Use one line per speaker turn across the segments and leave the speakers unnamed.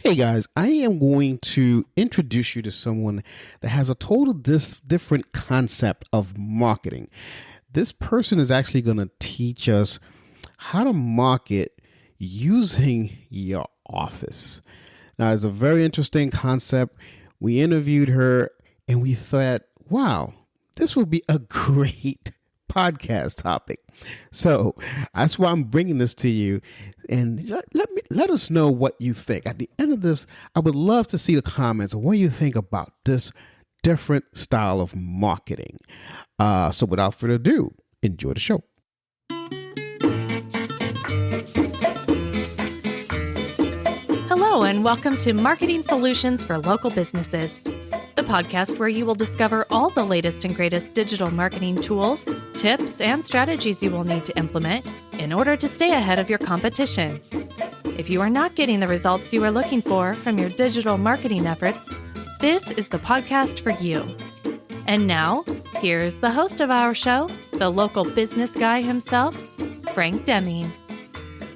Hey guys, I am going to introduce you to someone that has a total different concept of marketing. This person is actually going to teach us how to market using your office. Now, it's a very interesting concept. We interviewed her and we thought, wow, this would be a great podcast topic. So that's why I'm bringing this to you. And let us know what you think. At the end of this, I would love to see the comments of what you think about this different style of marketing. So without further ado, enjoy the show.
Hello, and welcome to Marketing Solutions for Local Businesses, the podcast where you will discover all the latest and greatest digital marketing tools, tips, and strategies you will need to implement in order to stay ahead of your competition. If you are not getting the results you are looking for from your digital marketing efforts, this is the podcast for you. And now, here's the host of our show, the local business guy himself, Frank Deming.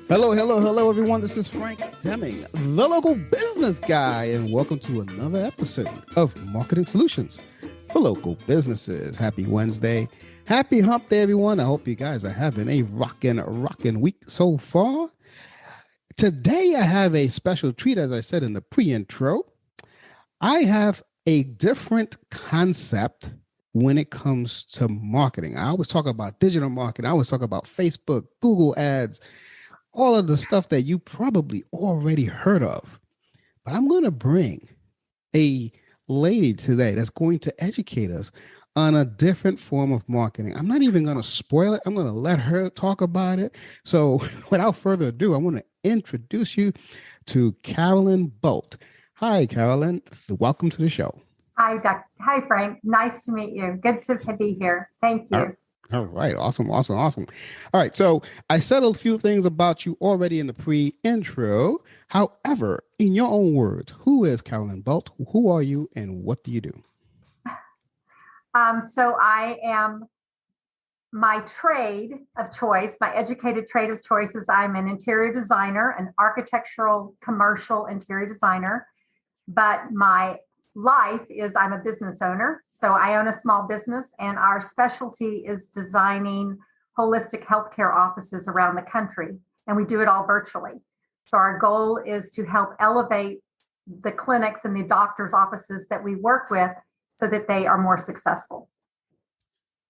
Hello, everyone. This is Frank Deming, the local business guy, and welcome to another episode of Marketing Solutions for Local Businesses. Happy Wednesday. Happy hump day, everyone. I hope you guys are having a rockin' week so far. Today, I have a special treat, as I said in the pre-intro. I have a different concept when it comes to marketing. I always talk about digital marketing. I always talk about Facebook, Google ads, all of the stuff that you probably already heard of. But I'm going to bring a lady today that's going to educate us on a different form of marketing. I'm not even going to spoil it. I'm going to let her talk about it. So without further ado, I want to introduce you to Carolyn Boldt. Hi, Carolyn. Welcome to the show.
Hi, Frank. Nice to meet you. Good to be here. Thank you.
All right. Awesome. All right. So I said a few things about you already in the pre-intro. However, in your own words, who is Carolyn Boldt? Who are you and what do you do?
So I am my trade of choice, my educated trade of choice is I'm an interior designer, an architectural commercial interior designer. But my life is I'm a business owner. So I own a small business and our specialty is designing holistic healthcare offices around the country. And we do it all virtually. So our goal is to help elevate the clinics and the doctors' offices that we work with so that they are more successful.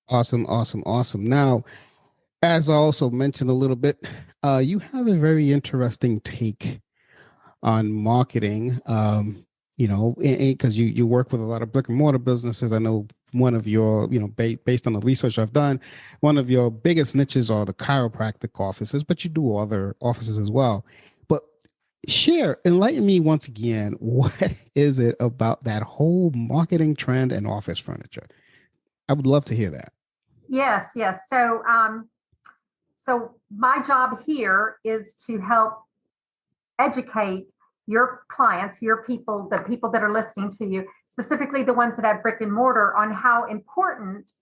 Awesome. Now, as I also mentioned a little bit, you have a very interesting take on marketing. Because you work with a lot of brick and mortar businesses. I know one of your, based on the research I've done, one of your biggest niches are the chiropractic offices, but you do other offices as well. But enlighten me once again, what is it about that whole marketing trend and office furniture? I would love to hear that.
Yes. So my job here is to help educate your clients, your people, the people that are listening to you, specifically the ones that have brick and mortar, on how important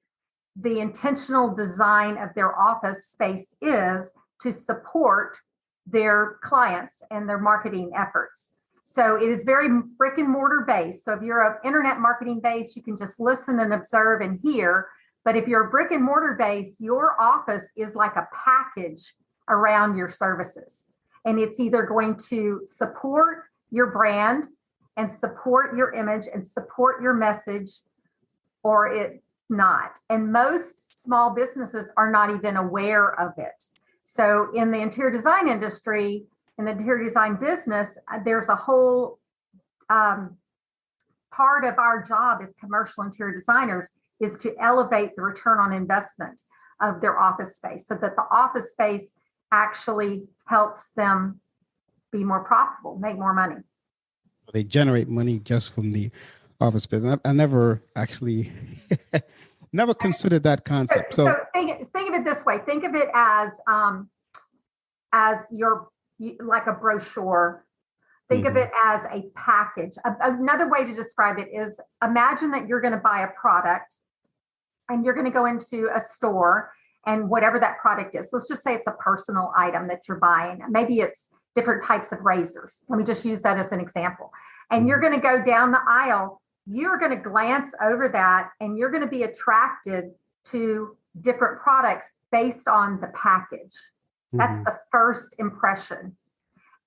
the intentional design of their office space is to support their clients and their marketing efforts. So it is very brick and mortar based. So if you're an internet marketing based, you can just listen and observe and hear. But if you're brick and mortar based, your office is like a package around your services. And it's either going to support your brand and support your image and support your message, or it not. And most small businesses are not even aware of it. So in the interior design industry, in the interior design business, there's a whole part of our job as commercial interior designers is to elevate the return on investment of their office space so that the office space actually helps them be more profitable, make more money.
They generate money just from the office business. I never actually never considered that concept.
So think of it this way. Think of it as your like a brochure. Think of it as a package. Another way to describe it is imagine that you're going to buy a product and you're going to go into a store and whatever that product is. Let's just say it's a personal item that you're buying. Maybe it's different types of razors. Let me just use that as an example. And you're going to go down the aisle, you're going to glance over that and you're going to be attracted to different products based on the package. That's the first impression.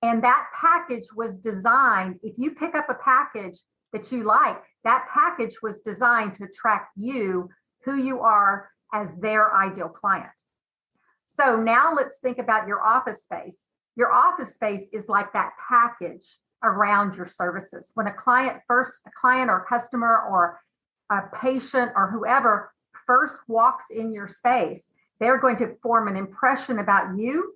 And that package was designed, if you pick up a package that you like, that package was designed to attract you, who you are as their ideal client. So now let's think about your office space. Your office space is like that package around your services. When a client or customer or a patient or whoever first walks in your space, they're going to form an impression about you,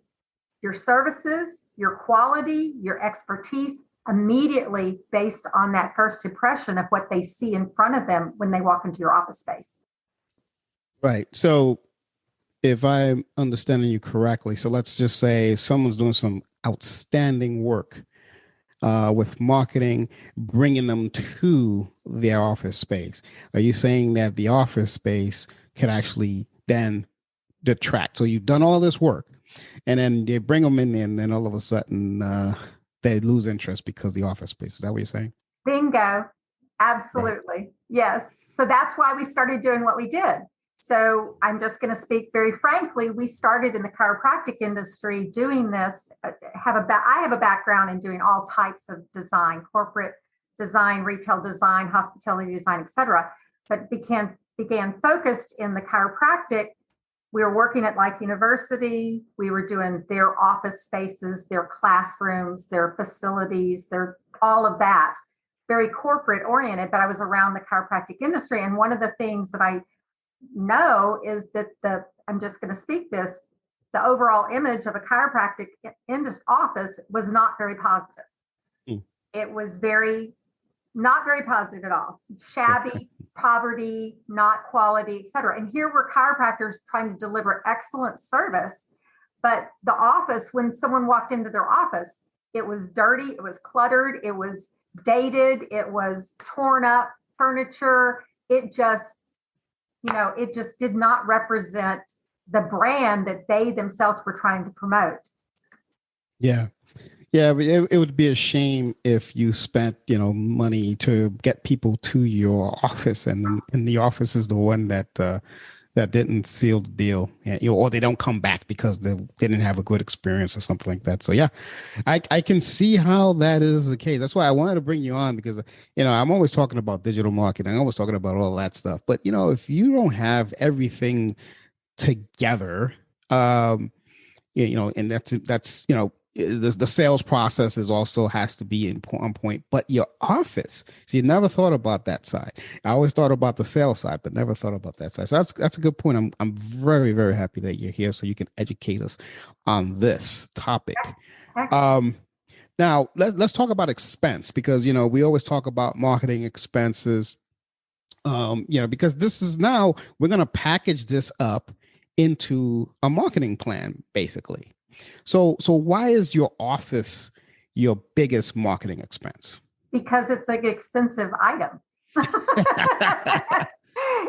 your services, your quality, your expertise, immediately based on that first impression of what they see in front of them when they walk into your office space.
Right. So if I'm understanding you correctly, so let's just say someone's doing some outstanding work with marketing, bringing them to their office space. Are you saying that the office space can actually then detract? So you've done all this work and then you bring them in there and then all of a sudden they lose interest because the office space. Is that what you're saying?
Bingo. Absolutely. Right. Yes. So that's why we started doing what we did. So I'm just going to speak very frankly. We started in the chiropractic industry doing this. I have a background in doing all types of design, corporate design, retail design, hospitality design, etc. But began focused in the chiropractic. We were working at Like University. We were doing their office spaces, their classrooms, their facilities, their all of that, very corporate oriented. But I was around the chiropractic industry, and one of the things that I know is that I'm just going to speak this, the overall image of a chiropractic office was not very positive. It was not very positive at all. Shabby, poverty, not quality, et cetera. And here were chiropractors trying to deliver excellent service, but the office, when someone walked into their office, it was dirty, it was cluttered, it was dated, it was torn up furniture. It just did not represent the brand that they themselves were trying to promote.
Yeah. Yeah. But it would be a shame if you spent, money to get people to your office and the office is the one that didn't seal the deal, or they don't come back because they didn't have a good experience or something like that. So yeah, I can see how that is the case. That's why I wanted to bring you on because, I'm always talking about digital marketing. I'm always talking about all that stuff. But, if you don't have everything together, and that's the sales process is also has to be on point, but your office. So you never thought about that side. I always thought about the sales side, but never thought about that side. So that's a good point. I'm very, very happy that you're here so you can educate us on this topic. Now let's talk about expense because we always talk about marketing expenses. Because this is now we're going to package this up into a marketing plan, basically. So why is your office your biggest marketing expense?
Because it's an expensive item.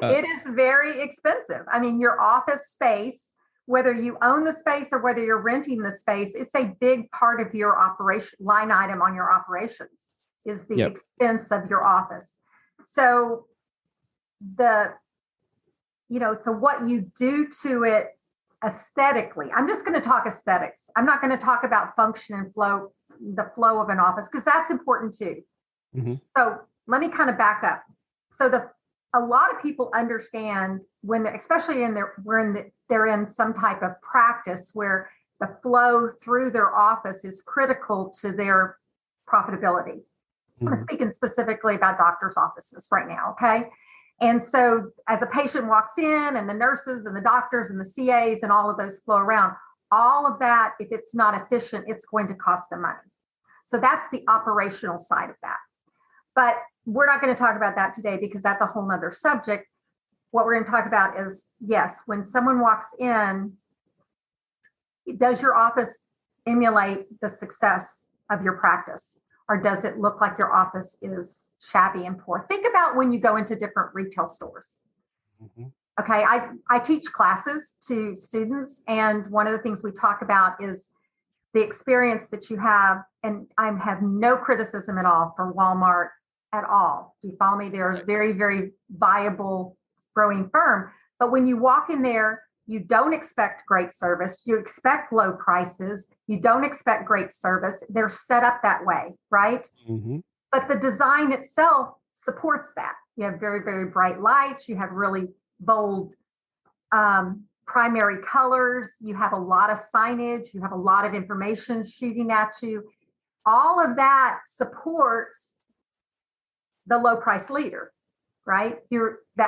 It is very expensive. I mean, your office space, whether you own the space or whether you're renting the space, it's a big part of your operation line item on your operations is the expense of your office. So so what you do to it aesthetically, I'm just going to talk aesthetics. I'm not going to talk about function and flow, the flow of an office, because that's important too. Mm-hmm. So let me kind of back up. So a lot of people understand when they're, especially they're in some type of practice where the flow through their office is critical to their profitability. Mm-hmm. I'm speaking specifically about doctors' offices right now. Okay. And so as a patient walks in and the nurses and the doctors and the CAs and all of those flow around, all of that, if it's not efficient, it's going to cost them money. So that's the operational side of that. But we're not going to talk about that today because that's a whole nother subject. What we're going to talk about is, yes, when someone walks in, does your office emulate the success of your practice? Or does it look like your office is shabby and poor? Think about when you go into different retail stores. Mm-hmm. Okay, I teach classes to students, and one of the things we talk about is the experience that you have, and I have no criticism at all for Walmart at all. Do you follow me? They're a very, very viable growing firm. But when you walk in there, you don't expect great service. You expect low prices. You don't expect great service. They're set up that way, right?
Mm-hmm.
But the design itself supports that. You have very, very bright lights. You have really bold primary colors. You have a lot of signage. You have a lot of information shooting at you. All of that supports the low price leader, right?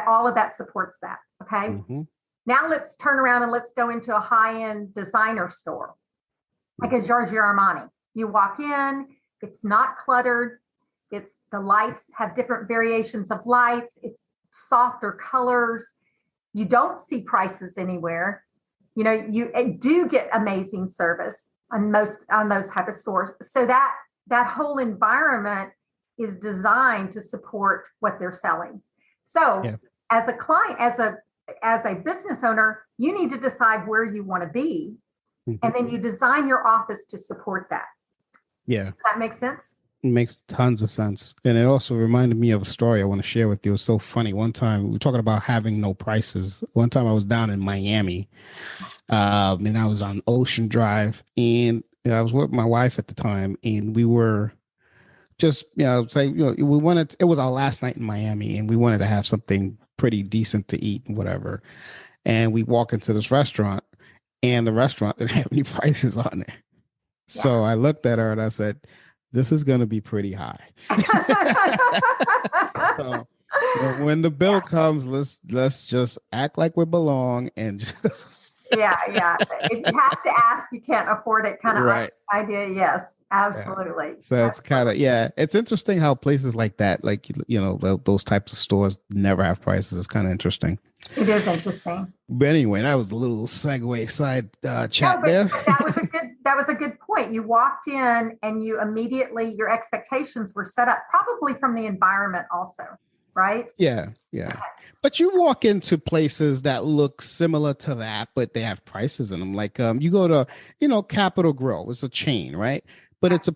All of that supports that. Okay.
Mm-hmm.
Now let's turn around and let's go into a high-end designer store, like a Giorgio Armani. You walk in, it's not cluttered. The lights have different variations of lights. It's softer colors. You don't see prices anywhere. You know, you do get amazing service on those type of stores. So that whole environment is designed to support what they're selling. So as a client, as a business owner, you need to decide where you want to be, and then you design your office to support that.
Yeah.
Does that make sense?
It makes tons of sense. And it also reminded me of a story I want to share with you. It was so funny. One time we were talking about having no prices. One time I was down in Miami, and I was on Ocean Drive, and I was with my wife at the time, and we were just, we wanted, it was our last night in Miami, and we wanted to have something pretty decent to eat and whatever. And we walk into this restaurant, and the restaurant didn't have any prices on there. Yeah. So I looked at her and I said, this is going to be pretty high. So when the bill comes, let's just act like we belong and just. Yeah.
If you have to ask, you can't afford it kind of
right.
idea. Yes, absolutely.
Yeah. So it's kind of, it's interesting how places like that, like, those types of stores never have prices. It's kind of interesting.
It is interesting.
But anyway, that was a little segue side chat there.
That was a good point. You walked in and you immediately, your expectations were set up probably from the environment also, right?
Yeah. But you walk into places that look similar to that, but they have prices in them. Like you go to, Capitol Grill. It's a chain, right? But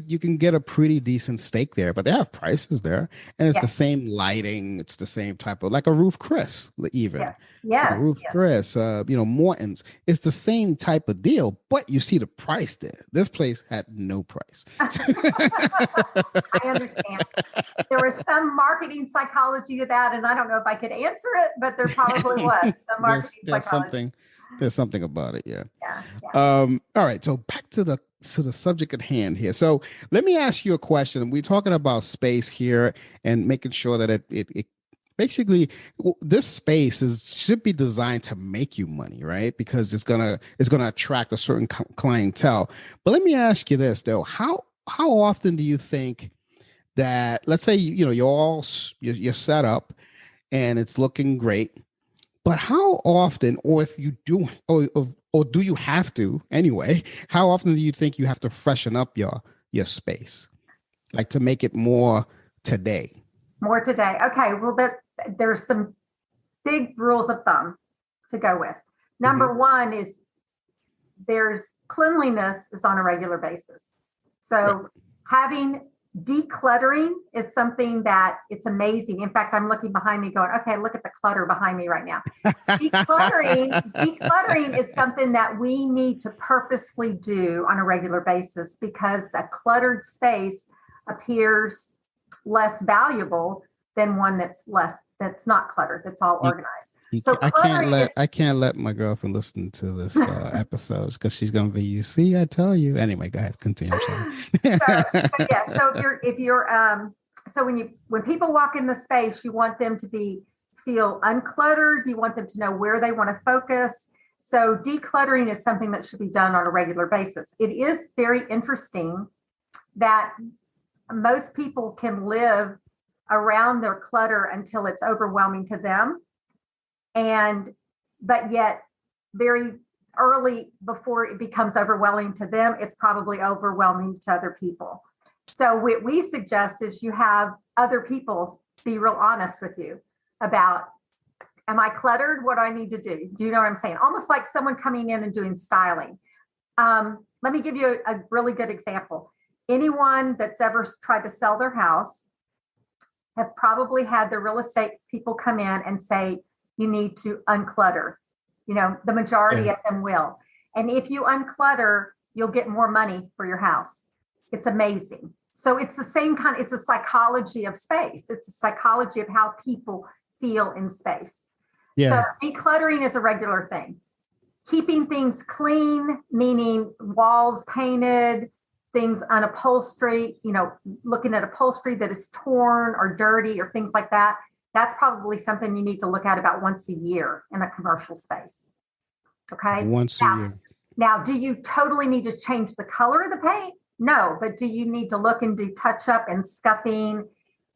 you can get a pretty decent steak there, but they have prices there. And it's the same lighting. It's the same type of, like a Ruth Chris, even.
Yes.
Ruth Chris, Morton's. It's the same type of deal, but you see the price there. This place had no price.
I understand. There was some marketing psychology to that, and I don't know if I could answer it, but there probably was some marketing psychology.
There's something about it, yeah. All right, so back to the subject at hand here. So let me ask you a question. We're talking about space here and making sure that it basically, this space should be designed to make you money, right? Because it's gonna attract a certain clientele. But let me ask you this though: how often do you think that, let's say you're set up and it's looking great, but how often, or if you do, or do you have to anyway? How often do you think you have to freshen up your space, like to make it more today?
More today. Okay. Well, there's some big rules of thumb to go with. Number one is there's cleanliness is on a regular basis. So having decluttering is something that it's amazing. In fact, I'm looking behind me going, okay, look at the clutter behind me right now. Decluttering is something that we need to purposely do on a regular basis because the cluttered space appears less valuable than one that's not cluttered, that's all organized. So
I can't let my girlfriend listen to this episode because she's gonna be, you see, I tell you. Anyway, go ahead, continue.
So when people walk in the space, you want them to feel uncluttered. You want them to know where they want to focus. So decluttering is something that should be done on a regular basis. It is very interesting that most people can live around their clutter until it's overwhelming to them. But yet very early before it becomes overwhelming to them, it's probably overwhelming to other people. So what we suggest is you have other people be real honest with you about, am I cluttered? What do I need to do? Do you know what I'm saying? Almost like someone coming in and doing styling. Let let me give you a really good example. Anyone that's ever tried to sell their house have probably had the real estate people come in and say, you need to unclutter. The majority of them will. And if you unclutter, you'll get more money for your house. It's amazing. So it's the same it's a psychology of space. It's a psychology of how people feel in space.
Yeah.
So decluttering is a regular thing. Keeping things clean, meaning walls painted, things unupholstered, looking at upholstery that is torn or dirty or things like that. That's probably something you need to look at about once a year in a commercial space. Okay.
Once a year.
Now, do you totally need to change the color of the paint? No, but do you need to look and do touch up and scuffing,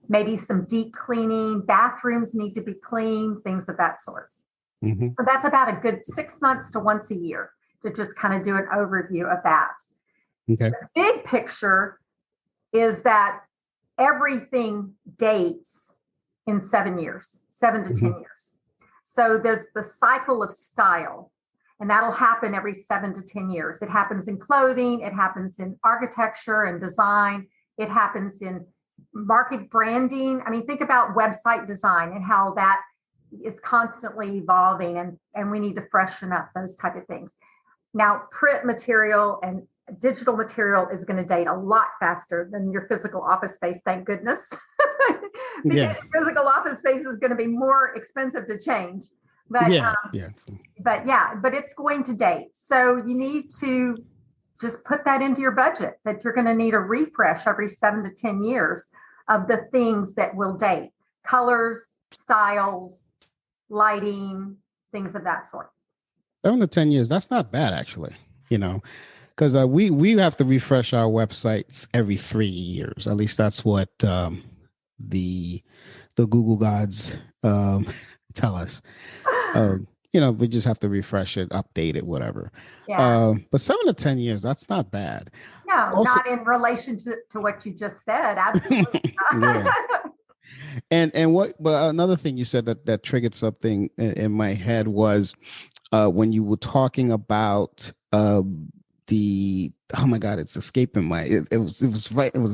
maybe some deep cleaning? Bathrooms need to be clean, things of that sort.
Mm-hmm.
So that's about a good 6 months to once a year to just kind of do an overview of that.
Okay.
The big picture is that everything dates in 7 years, 7 to 10 years. So there's the cycle of style, and that'll happen every 7 to 10 years. It happens in clothing, it happens in architecture and design, it happens in market branding. I mean, think about website design and how that is constantly evolving, and we need to freshen up those type of things. Now, print material and digital material is going to date a lot faster than your physical office space, thank goodness. Because physical office space is going to be more expensive to change. But but it's going to date. So you need to just put that into your budget, that you're going to need a refresh every 7 to 10 years of the things that will date: colors, styles, lighting, things of that sort.
7 to 10 years, that's not bad, actually, because we have to refresh our websites every 3 years. At least that's what the Google gods tell us. We just have to refresh it, update it, whatever.
Yeah.
But 7 to 10 years, that's not bad.
No, also, not in relation to what you just said. Absolutely.
And but another thing you said that triggered something in my head was when you were talking about oh my God, it's escaping it was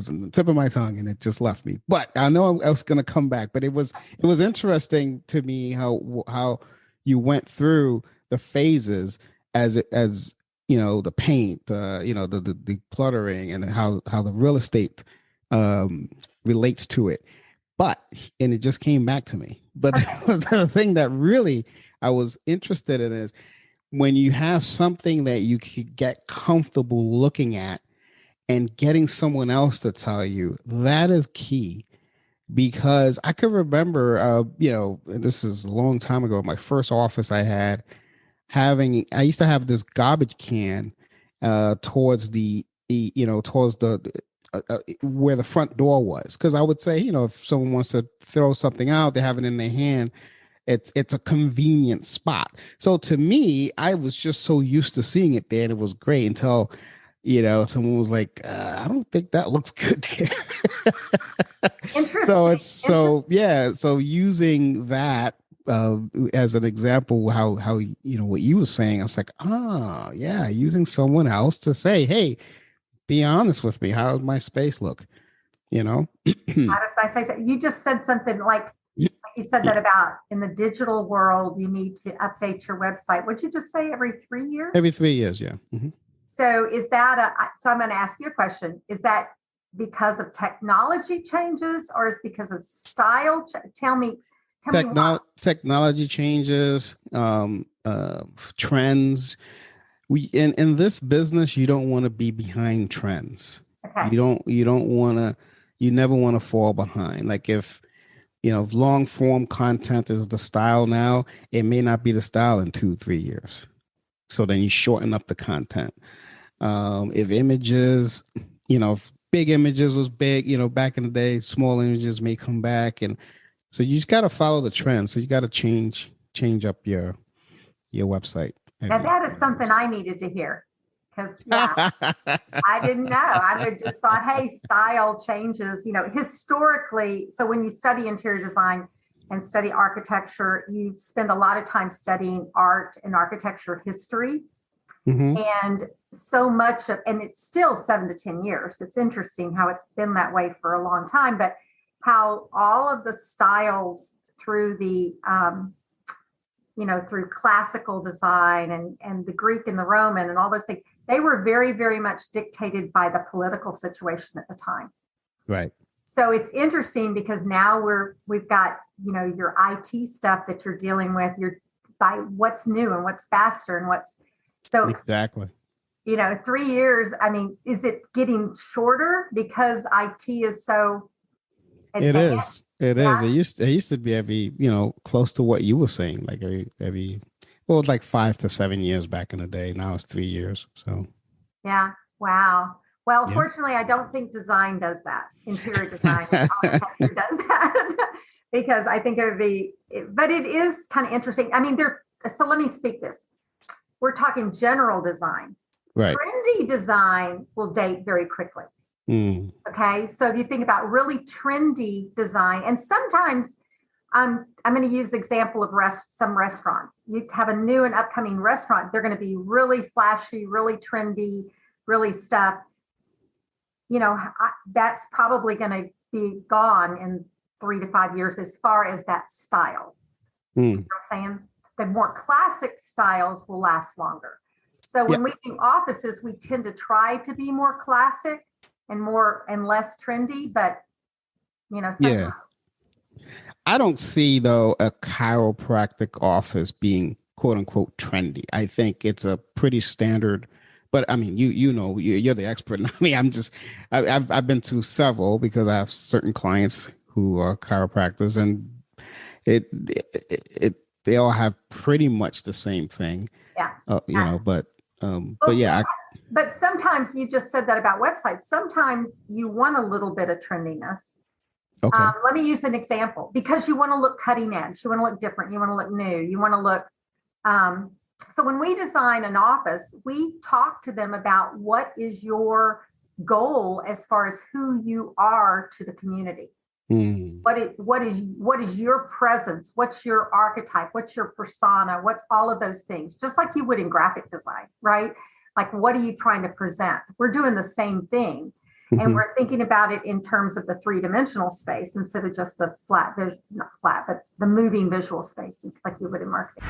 on the tip of my tongue and it just left me. But I know I was going to come back. But it was interesting to me how you went through the phases as the paint, the cluttering, and how the real estate relates to it. And it just came back to me. But the thing that really I was interested in is when you have something that you could get comfortable looking at and getting someone else to tell you, that is key. Because I could remember, this is a long time ago, my first office I used to have this garbage can towards the where the front door was. Because I would say, if someone wants to throw something out, they have it in their hand. It's a convenient spot. So to me, I was just so used to seeing it there, and it was great until, someone was like, I don't think that looks good there.
Interesting.
So using that as an example, how what you were saying, I was like, using someone else to say, hey, be honest with me. How does my space look?
How does my space? You just said something like you said that about in the digital world, you need to update your website. What'd you just say? Every 3 years?
Every 3 years, yeah. Mm-hmm.
So is that so I'm going to ask you a question. Is that because of technology changes or is because of style? Tell me why.
Technology changes, trends. In this business, you don't want to be behind trends. Okay. You never want to fall behind. Like if long form content is the style now, it may not be the style in 2-3 years. So then you shorten up the content. If images, if big images was big, back in the day, small images may come back. And so you just got to follow the trend. So you got to change up your website.
Now that is something I needed to hear. Because I didn't know. I would just thought, hey, style changes, historically. So when you study interior design and study architecture, you spend a lot of time studying art and architecture history.
Mm-hmm.
And so much of, and it's still 7 to 10 years. It's interesting how it's been that way for a long time, but how all of the styles through the, through classical design and the Greek and the Roman and all those things, they were very, very much dictated by the political situation at the time.
Right.
So it's interesting because now we've got, your IT stuff that you're dealing with, you're by what's new and what's faster and what's, so
exactly.
3 years, I mean, is it getting shorter because IT is so advanced?
It is. It used to be every, close to what you were saying, like every well, it was like 5 to 7 years back in the day. Now it's 3 years. So
yeah. Wow. Well,
Yeah.
fortunately, I don't think design does that. Interior design architecture does that because I think it would be, but it is kind of interesting. I mean, so let me speak this. We're talking general design.
Right.
Trendy design will date very quickly.
Mm.
Okay. So if you think about really trendy design, and sometimes I'm going to use the example of some restaurants. You have a new and upcoming restaurant. They're going to be really flashy, really trendy, really stuff. That's probably going to be gone in 3 to 5 years as far as that style.
Mm.
You know what I'm saying? The more classic styles will last longer. So when we do offices, we tend to try to be more classic and less trendy, but
Yeah. I don't see though a chiropractic office being quote unquote trendy. I think it's a pretty standard, but I mean, you're the expert. I mean, I've been to several because I have certain clients who are chiropractors, and they all have pretty much the same thing.
Yeah.
But yeah.
But sometimes you just said that about websites. Sometimes you want a little bit of trendiness.
Okay.
Let me use an example because you want to look cutting edge. You want to look different. You want to look new. You want to look. So when we design an office, we talk to them about what is your goal as far as who you are to the community.
Mm.
What is your presence? What's your archetype? What's your persona? What's all of those things? Just like you would in graphic design, right? Like, what are you trying to present? We're doing the same thing.
Mm-hmm.
And we're thinking about it in terms of the 3-dimensional space instead of just the not flat, but the moving visual space, like you would in marketing.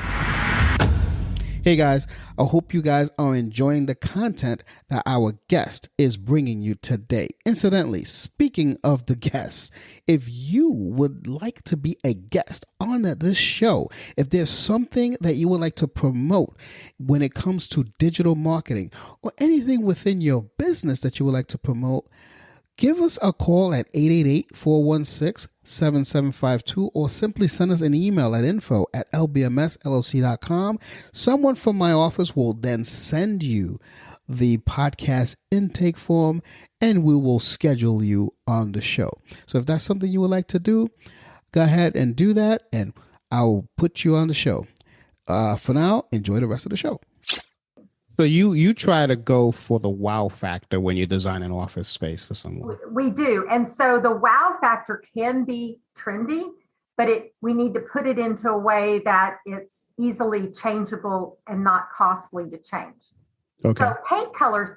Hey guys, I hope you guys are enjoying the content that our guest is bringing you today. Incidentally, speaking of the guests, if you would like to be a guest on this show, if there's something that you would like to promote when it comes to digital marketing or anything within your business that you would like to promote, give us a call at 888-416-7752 or simply send us an email at info@lbmsllc.com. Someone from my office will then send you the podcast intake form and we will schedule you on the show. So if that's something you would like to do, go ahead and do that and I'll put you on the show. For now, enjoy the rest of the show. So you try to go for the wow factor when you design an office space for someone.
We do. And so the wow factor can be trendy, but we need to put it into a way that it's easily changeable and not costly to change.
Okay.
So paint colors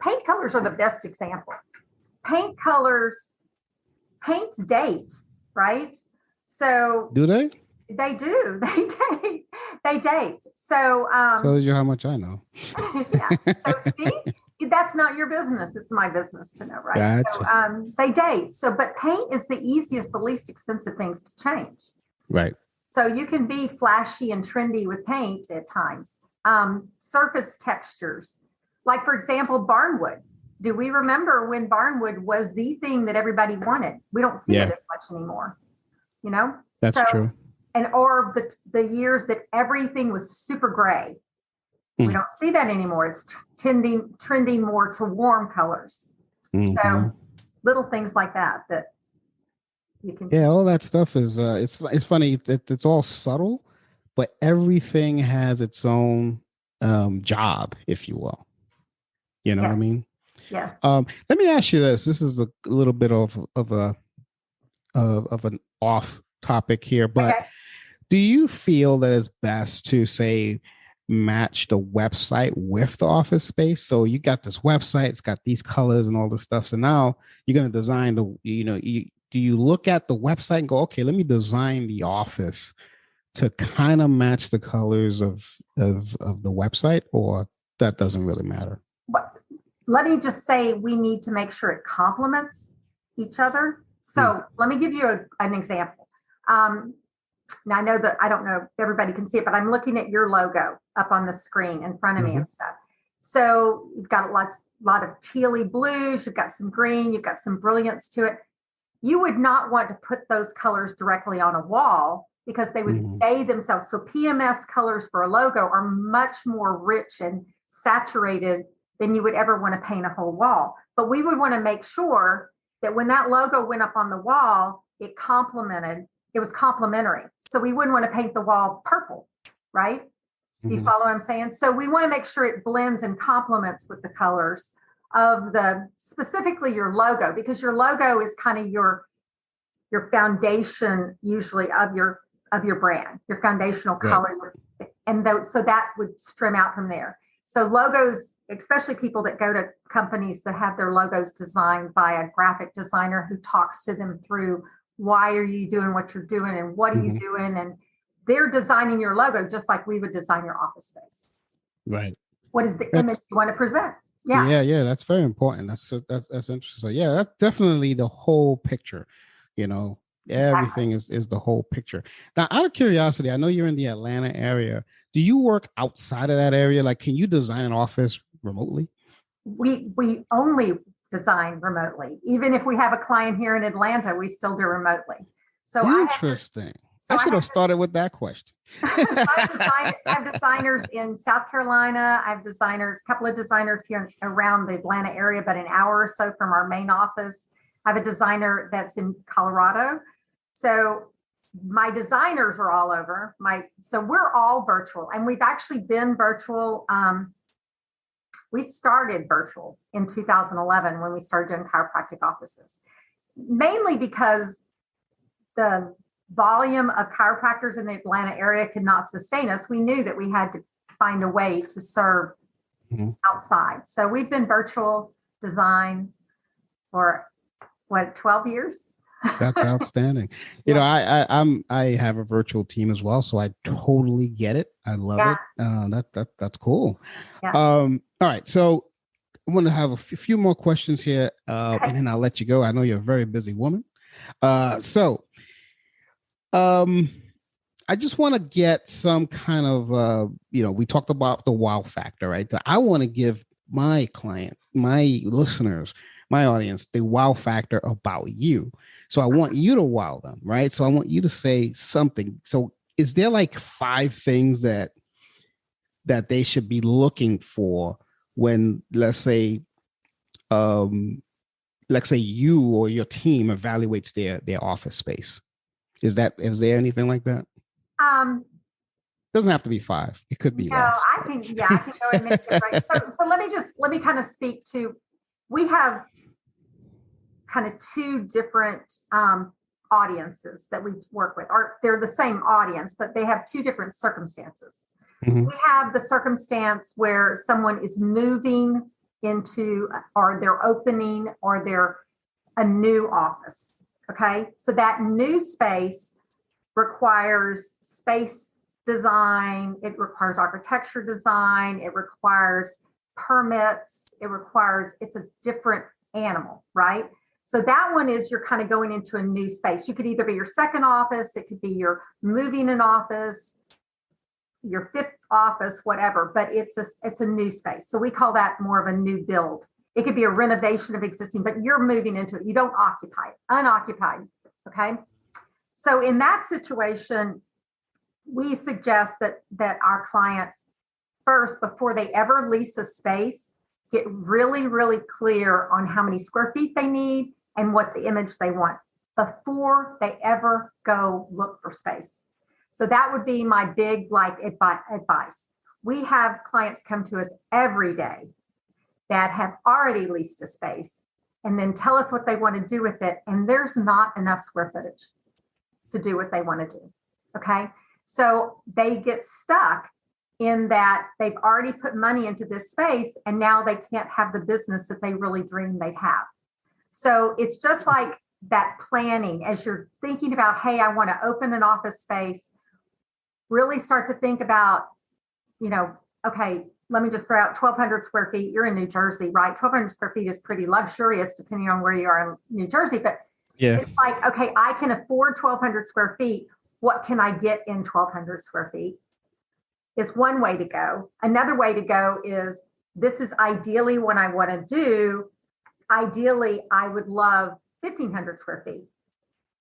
are the best example. Paints date, right? So
do they?
They do. They date. So
shows you how much I know.
Yeah. So see, that's not your business. It's my business to know, right?
Gotcha.
So they date. So, but paint is the easiest, the least expensive things to change.
Right.
So you can be flashy and trendy with paint at times. Surface textures, like for example, barnwood. Do we remember when barnwood was the thing that everybody wanted? We don't see it as much anymore.
That's true.
Or the years that everything was super gray. We don't see that anymore. It's trending more to warm colors. Mm-hmm. So little things like that you can.
Yeah, all that stuff is it's funny that it's all subtle, but everything has its own job, if you will. You know what I mean?
Yes.
Let me ask you this. This is a little bit of an off topic here, but do you feel that it's best to say match the website with the office space. So you got this website, it's got these colors and all this stuff. So now you're going to design do you look at the website and go, okay, let me design the office to kind of match the colors of the website, or that doesn't really matter?
But let me just say, we need to make sure it complements each other. So let me give you an example. Now I know that I don't know if everybody can see it, but I'm looking at your logo up on the screen in front of me and stuff. So you've got a lot of tealy blues, you've got some green, you've got some brilliance to it. You would not want to put those colors directly on a wall because they would fade themselves. So PMS colors for a logo are much more rich and saturated than you would ever want to paint a whole wall. But we would want to make sure that when that logo went up on the wall, it was complementary. So we wouldn't want to paint the wall purple, right? Do you follow what I'm saying? So we want to make sure it blends and complements with the colors of specifically your logo, because your logo is kind of your foundation usually of your brand, your foundational color. And so that would stream out from there. So logos, especially people that go to companies that have their logos designed by a graphic designer who talks to them through, why are you doing what you're doing and what are you doing? And they're designing your logo just like we would design your office space.
Right.
What is the image you want to present?
Yeah. That's very important. That's interesting. So yeah, that's definitely the whole picture. Everything is the whole picture. Now, out of curiosity, I know you're in the Atlanta area. Do you work outside of that area? Like, can you design an office remotely?
We only design remotely. Even if we have a client here in Atlanta, we still do remotely. So
interesting. I should have started with that question.
I have designers in South Carolina. I have a couple of designers here around the Atlanta area, but an hour or so from our main office. I have a designer that's in Colorado. So my designers are all over. So we're all virtual, and we've actually been virtual. We started virtual in 2011 when we started doing chiropractic offices, mainly because the volume of chiropractors in the Atlanta area could not sustain us. We knew that we had to find a way to serve outside. So we've been virtual design for 12 years?
That's outstanding. I have a virtual team as well, so I totally get it. I love it. That's cool.
Yeah.
All right, so I'm going to have a few more questions here, and then I'll let you go. I know you're a very busy woman. So I just want to get some kind of, we talked about the wow factor, right? So I want to give my client, my listeners, my audience, the wow factor about you. So I want you to wow them, right? So I want you to say something. So is there like 5 things that they should be looking for when, let's say you or your team evaluates their office space? Is there anything like that? Doesn't have to be 5. It could be less.
I can go and make it right. So let me kind of speak to, we have kind of 2 different audiences that we work with. They're the same audience, but they have 2 different circumstances. We have the circumstance where someone is moving into, or they're opening, or they're a new office. Okay. So that new space requires space design. It requires architecture design. It requires permits. It's a different animal, right? So that one is you're kind of going into a new space. You could either be your second office. It could be you're moving an office, your 5th office, whatever, but it's a new space. So we call that more of a new build. It could be a renovation of existing, but you're moving into it. You don't occupy it, unoccupied. Okay. So in that situation, we suggest that our clients first, before they ever lease a space, get really, really clear on how many square feet they need and what the image they want before they ever go look for space. So that would be my big advice. We have clients come to us every day that have already leased a space and then tell us what they want to do with it. And there's not enough square footage to do what they want to do. Okay. So they get stuck in that they've already put money into this space and now they can't have the business that they really dreamed they'd have. So it's just like that planning as you're thinking about, hey, I want to open an office space, really start to think about, okay, let me just throw out 1,200 square feet. You're in New Jersey, right? 1,200 square feet is pretty luxurious depending on where you are in New Jersey. But it's like, okay, I can afford 1,200 square feet. What can I get in 1,200 square feet? Is one way to go. Another way to go is, this is ideally what I want to do. Ideally, I would love 1,500 square feet.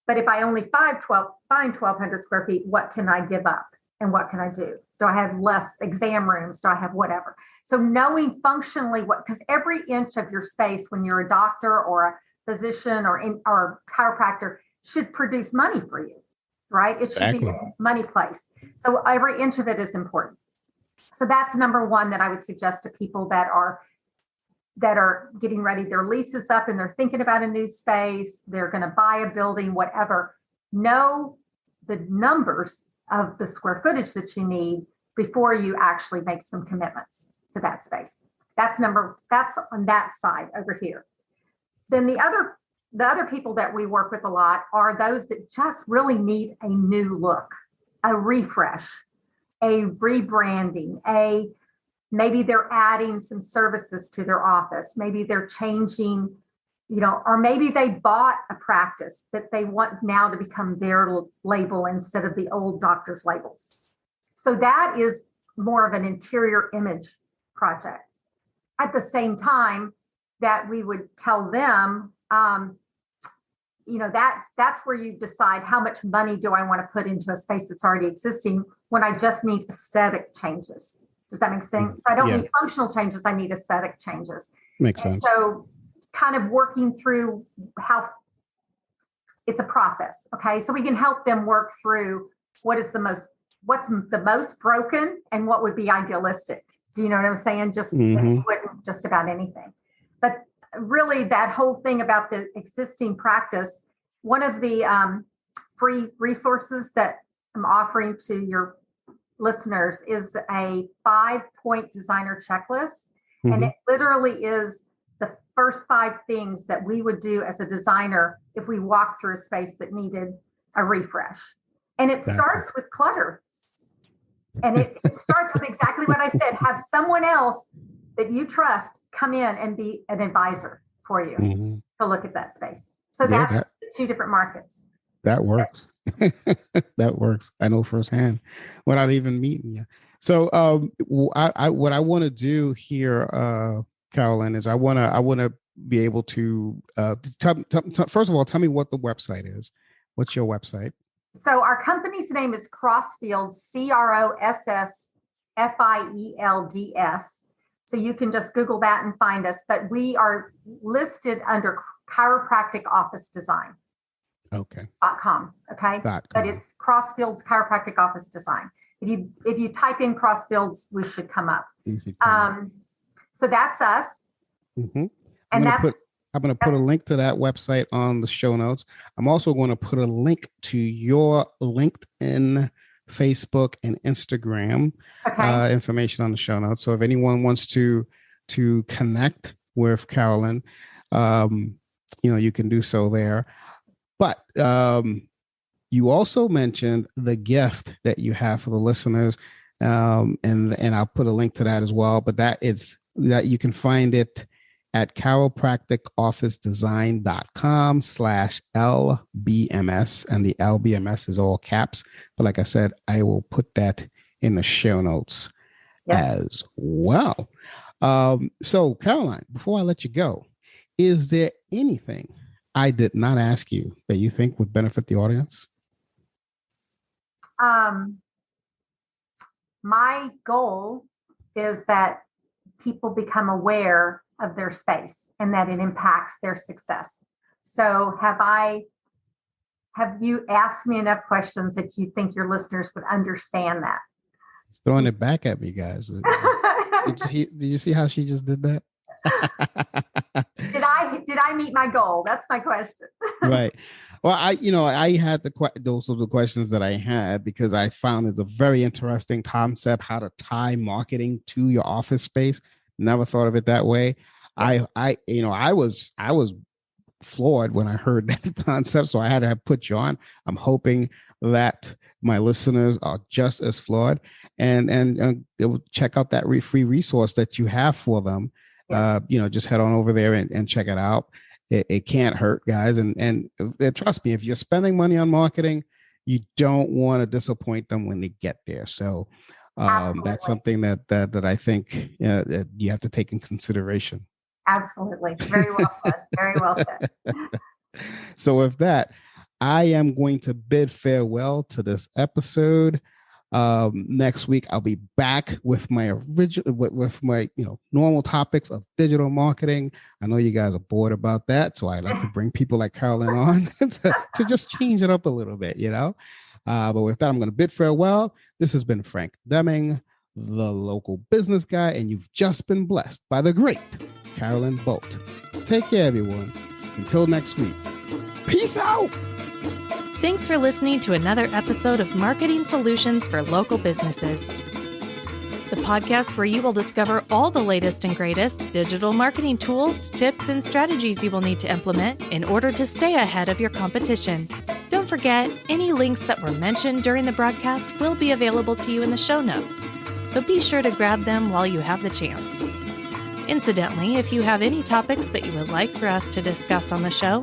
But if I only find 1,200 square feet, what can I give up? And what can I do? Do I have less exam rooms? Do I have whatever? So knowing functionally because every inch of your space when you're a doctor or a physician or chiropractor should produce money for you, right? It should be a money place. So every inch of it is important. So that's number one that I would suggest to people that are getting ready. Their lease is up and they're thinking about a new space. They're going to buy a building, whatever. Know the numbers of the square footage that you need before you actually make some commitments to that space. That's on that side over here. Then the other people that we work with a lot are those that just really need a new look, a refresh, a rebranding, maybe they're adding some services to their office. Maybe they're changing, or maybe they bought a practice that they want now to become their label instead of the old doctor's labels. So that is more of an interior image project. At the same time that we would tell them, that's where you decide how much money do I want to put into a space that's already existing when I just need aesthetic changes. Does that make sense? So I don't need functional changes. I need aesthetic changes.
Makes sense.
So kind of working through how it's a process. Okay. So we can help them work through what's the most broken and what would be idealistic. Do you know what I'm saying? Just just about anything. But really that whole thing about the existing practice, one of the free resources that I'm offering to your listeners is a 5-point designer checklist. And it literally is the first 5 things that we would do as a designer if we walked through a space that needed a refresh. And it starts with clutter. And it starts with exactly what I said. Have someone else that you trust come in and be an advisor for you to look at that space. So that's the 2 different markets.
That works. That works. I know firsthand without even meeting you. So what I want to do here, Carolyn, is I want to be able to first of all, tell me what the website is. What's your website?
So our company's name is CrossFields, CrossFields. So you can just Google that and find us. But we are listed under Chiropractic Office Design.
Okay.
.com. Okay. But it's CrossFields Chiropractic Office Design. If you type in CrossFields, we should come up. So that's us. And
I'm going to put a link to that website on the show notes. I'm also going to put a link to your LinkedIn, Facebook, and Instagram information on the show notes. So if anyone wants to connect with Carolyn, you can do so there. But you also mentioned the gift that you have for the listeners, and I'll put a link to that as well. But that you can find it at chiropracticofficedesign.com/LBMS, and the LBMS is all caps. But like I said, I will put that in the show notes as well. So Caroline, before I let you go, is there anything I did not ask you that you think would benefit the audience?
My goal is that people become aware of their space and that it impacts their success. So have you asked me enough questions that you think your listeners would understand that?
It's throwing it back at me, guys. Did you see how she just did that?
Did I did I meet my goal? That's my question.
Right. Well, I had those are the questions that I had because I found it a very interesting concept how to tie marketing to your office space. Never thought of it that way.
Yes.
I was floored when I heard that concept, so I had to put you on. I'm hoping that my listeners are just as floored, and they will check out that free resource that you have for them.
Yes.
Just head on over there and check it out. It can't hurt, guys, and trust me, if you're spending money on marketing, you don't want to disappoint them when they get there. So that's something that I think that you have to take in consideration.
Absolutely. Very well said. Very well said.
So with that, I am going to bid farewell to this episode. Next week, I'll be back with my with my normal topics of digital marketing. I know you guys are bored about that, so I like to bring people like Carolyn on to just change it up a little bit, But with that, I'm going to bid farewell. This has been Frank Deming, the local business guy, and you've just been blessed by the great Carolyn Boldt. Take care, everyone. Until next week. Peace out.
Thanks for listening to another episode of Marketing Solutions for Local Businesses, the podcast where you will discover all the latest and greatest digital marketing tools, tips, and strategies you will need to implement in order to stay ahead of your competition. Don't forget, any links that were mentioned during the broadcast will be available to you in the show notes, so be sure to grab them while you have the chance. Incidentally, if you have any topics that you would like for us to discuss on the show,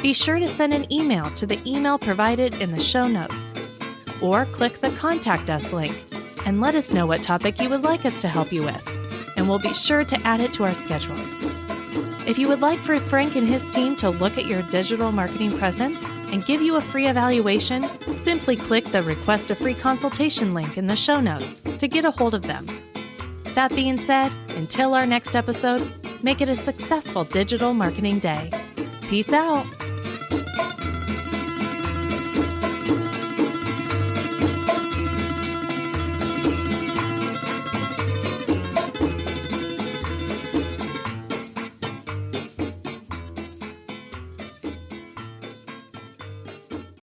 be sure to send an email to the email provided in the show notes, or click the Contact Us link and let us know what topic you would like us to help you with, and we'll be sure to add it to our schedule. If you would like for Frank and his team to look at your digital marketing presence and give you a free evaluation, simply click the Request a Free Consultation link in the show notes to get a hold of them. That being said, until our next episode, make it a successful digital marketing day. Peace out.